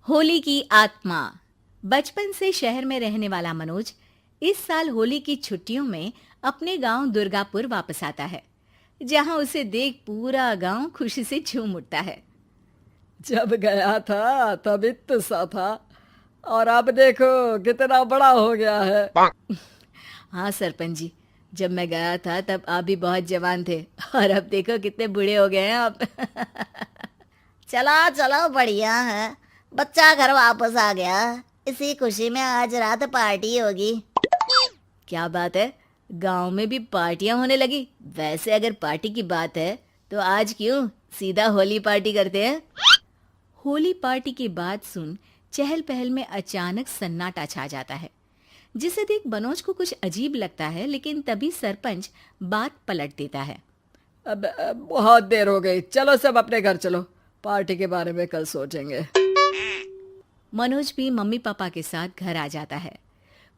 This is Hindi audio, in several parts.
होली की आत्मा। बचपन से शहर में रहने वाला मनोज इस साल होली की छुट्टियों में अपने गांव दुर्गापुर वापस आता है, जहां उसे देख पूरा गांव खुशी से झूम उठता है। जब गया था तब इतना सा था और अब देखो कितना बड़ा हो गया है। हाँ सरपंच जी, जब मैं गया था तब आप भी बहुत जवान थे और अब देखो कितने बूढ़े हो गए हैं आप। चलो चलो बढ़िया है। बच्चा घर वापस आ गया। इसी खुशी में आज रात पार्टी होगी। क्या बात है, गांव में भी पार्टियां होने लगी। वैसे अगर पार्टी की बात है तो आज क्यों सीधा होली पार्टी करते हैं। होली पार्टी की बात सुन चहल पहल में अचानक सन्नाटा छा जाता है, जिसे देख मनोज को कुछ अजीब लगता है। लेकिन तभी सरपंच बात पलट देता है। अब बहुत देर हो गई, चलो सब अपने घर चलो, पार्टी के बारे में कल सोचेंगे। मनोज भी मम्मी पापा के साथ घर आ जाता है,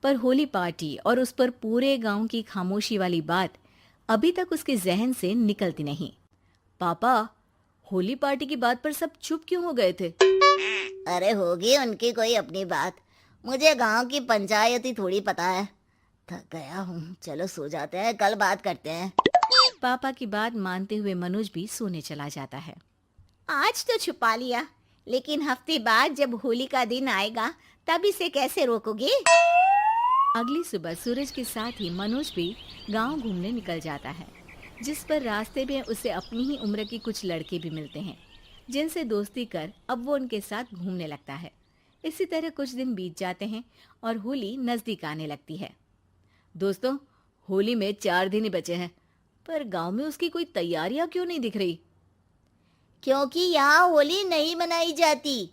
पर होली पार्टी और उस पर पूरे गांव की खामोशी वाली बात अभी तक उसके जहन से निकलती नहीं। पापा, होली पार्टी की बात पर सब चुप क्यों हो गए थे? अरे होगी उनकी कोई अपनी बात। मुझे गांव की पंचायत ही थोड़ी पता है। थक गया हूँ, चलो सो जाते हैं, कल बात करते हैं। पापा की बात मानते हुए मनोज भी सोने चला जाता है। आज तो छुपा लिया, लेकिन हफ्ते बाद जब होली का दिन आएगा तब इसे कैसे रोकोगे? अगली सुबह सूरज के साथ ही मनोज भी गांव घूमने निकल जाता है, जिस पर रास्ते में उसे अपनी ही उम्र के कुछ लड़के भी मिलते हैं, जिनसे दोस्ती कर अब वो उनके साथ घूमने लगता है। इसी तरह कुछ दिन बीत जाते हैं और होली नजदीक आने लगती है। दोस्तों, होली में 4 दिन ही बचे हैं, पर गांव में उसकी कोई तैयारियां क्यों नहीं दिख रही? क्योंकि यहाँ होली नहीं मनाई जाती।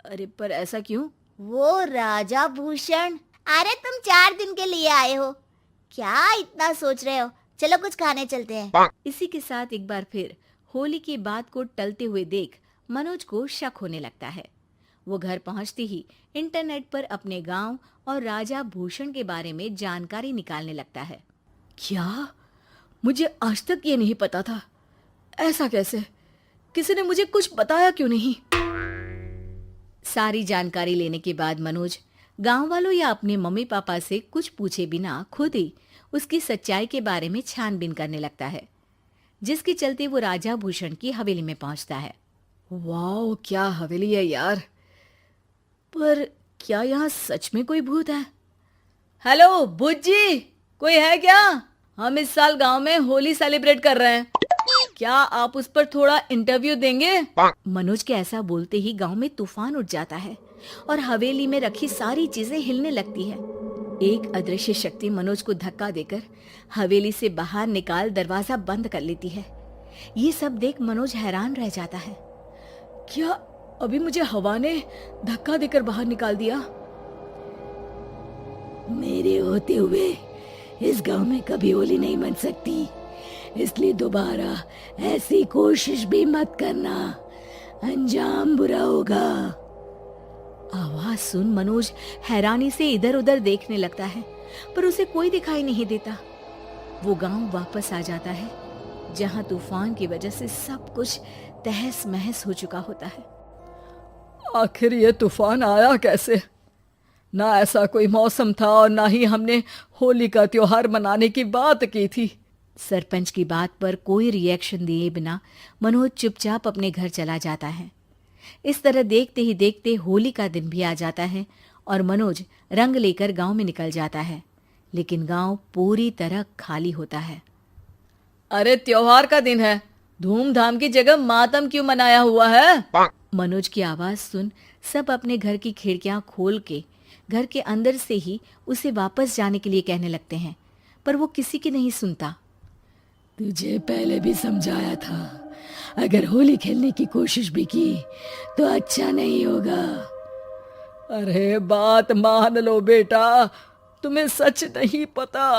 अरे पर ऐसा क्यों? वो राजा भूषण। अरे तुम 4 दिन के लिए आए हो, क्या इतना सोच रहे हो? चलो कुछ खाने चलते हैं। इसी के साथ एक बार फिर होली की बात को टलते हुए देख मनोज को शक होने लगता है। वो घर पहुंचते ही इंटरनेट पर अपने गांव और राजा भूषण के बारे में जानकारी निकालने लगता है। क्या? मुझे आज तक ये नहीं पता था। ऐसा कैसे? किसी ने मुझे कुछ बताया क्यों नहीं? सारी जानकारी लेने के बाद मनोज गांव वालों या अपने मम्मी पापा से कुछ पूछे बिना खुद ही उसकी सच्चाई के बारे में छानबीन करने लगता है, जिसके चलते वो राजा भूषण की हवेली में पहुंचता है। वाह, क्या हवेली है यार। पर क्या यहाँ सच में कोई भूत है? हेलो भूत जी, कोई है क्या? हम इस साल गांव में होली सेलिब्रेट कर रहे हैं, क्या आप उस पर थोड़ा इंटरव्यू देंगे? मनोज के ऐसा बोलते ही गांव में तूफान उठ जाता है और हवेली में रखी सारी चीजें हिलने लगती है। एक अदृश्य शक्ति मनोज को धक्का देकर हवेली से बाहर निकाल दरवाजा बंद कर लेती है। ये सब देख मनोज हैरान रह जाता है। क्या अभी मुझे हवा ने धक्का देकर बाहर निकाल दिया? मेरे होते हुए इस गांव में कभी होली नहीं मन सकती, इसलिए दोबारा ऐसी कोशिश भी मत करना, अंजाम बुरा होगा। आवाज सुन मनोज हैरानी से इधर उधर देखने लगता है, पर उसे कोई दिखाई नहीं देता। वो गांव वापस आ जाता है, जहां तूफान की वजह से सब कुछ तहस महस हो चुका होता है। आखिर ये तूफान आया कैसे? ना ऐसा कोई मौसम था और ना ही हमने होली का त्योहार मनाने की बात की थी। सरपंच की बात पर कोई रिएक्शन दिए बिना मनोज चुपचाप अपने घर चला जाता है। इस तरह देखते ही देखते होली का दिन भी आ जाता है और मनोज रंग लेकर गांव में निकल जाता है, लेकिन गांव पूरी तरह खाली होता है। अरे त्योहार का दिन है, धूमधाम की जगह मातम क्यों मनाया हुआ है? मनोज की आवाज सुन सब अपने घर की खिड़कियां खोल के घर के अंदर से ही उसे वापस जाने के लिए कहने लगते हैं, पर वो किसी की नहीं सुनता। तुझे पहले भी समझाया था, अगर होली खेलने की कोशिश भी की तो अच्छा नहीं होगा। अरे बात मान लो बेटा, तुम्हें सच नहीं पता।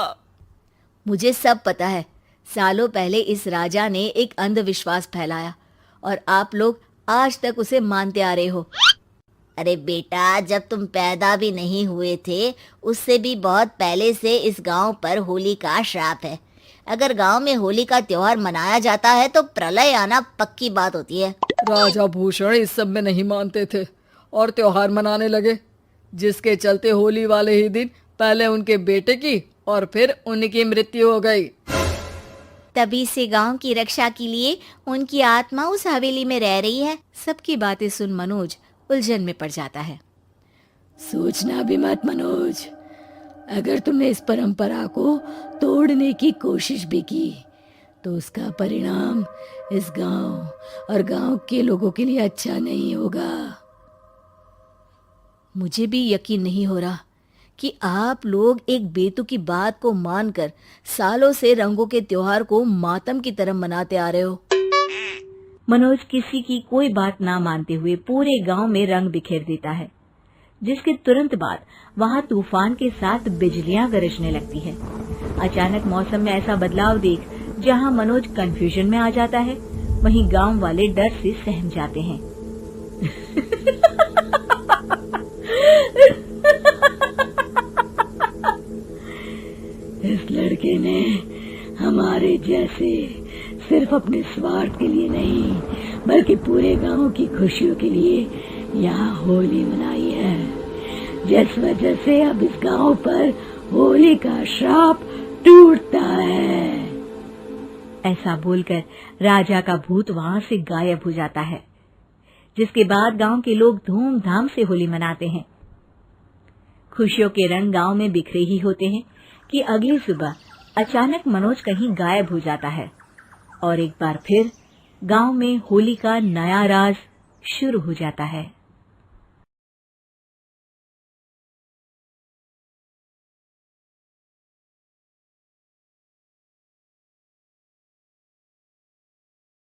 मुझे सब पता है। सालों पहले इस राजा ने एक अंधविश्वास फैलाया और आप लोग आज तक उसे मानते आ रहे हो। अरे बेटा, जब तुम पैदा भी नहीं हुए थे उससे भी बहुत पहले से इस गांव पर होली का श्राप है। अगर गांव में होली का त्योहार मनाया जाता है तो प्रलय आना पक्की बात होती है। राजा भूषण इस सब में नहीं मानते थे और त्योहार मनाने लगे, जिसके चलते होली वाले ही दिन पहले उनके बेटे की और फिर उनकी मृत्यु हो गई। तभी से गांव की रक्षा के लिए उनकी आत्मा उस हवेली में रह रही है। सबकी बातें सुन मनोज उलझन में पड़ जाता है। सोचना भी मत मनोज, अगर तुमने इस परंपरा को तोड़ने की कोशिश भी की तो उसका परिणाम इस गांव और गांव के लोगों के लिए अच्छा नहीं होगा। मुझे भी यकीन नहीं हो रहा कि आप लोग एक बेतुकी बात को मानकर सालों से रंगों के त्योहार को मातम की तरह मनाते आ रहे हो। मनोज किसी की कोई बात ना मानते हुए पूरे गांव में रंग बिखेर देता है, जिसके तुरंत बाद वहां तूफान के साथ बिजलियां गरजने लगती है। अचानक मौसम में ऐसा बदलाव देख जहां मनोज कंफ्यूजन में आ जाता है, वहीं गांव वाले डर से सहम जाते हैं। इस लड़के ने हमारे जैसे सिर्फ अपने स्वार्थ के लिए नहीं बल्कि पूरे गांव की खुशियों के लिए यहाँ होली मनाई है, जिस वजह से अब इस गांव पर होली का श्राप टूटता है। ऐसा बोलकर राजा का भूत वहां से गायब हो जाता है, जिसके बाद गांव के लोग धूमधाम से होली मनाते हैं। खुशियों के रंग गांव में बिखरे ही होते हैं कि अगली सुबह अचानक मनोज कहीं गायब हो जाता है और एक बार फिर गांव में होली का नया राज शुरू हो जाता है।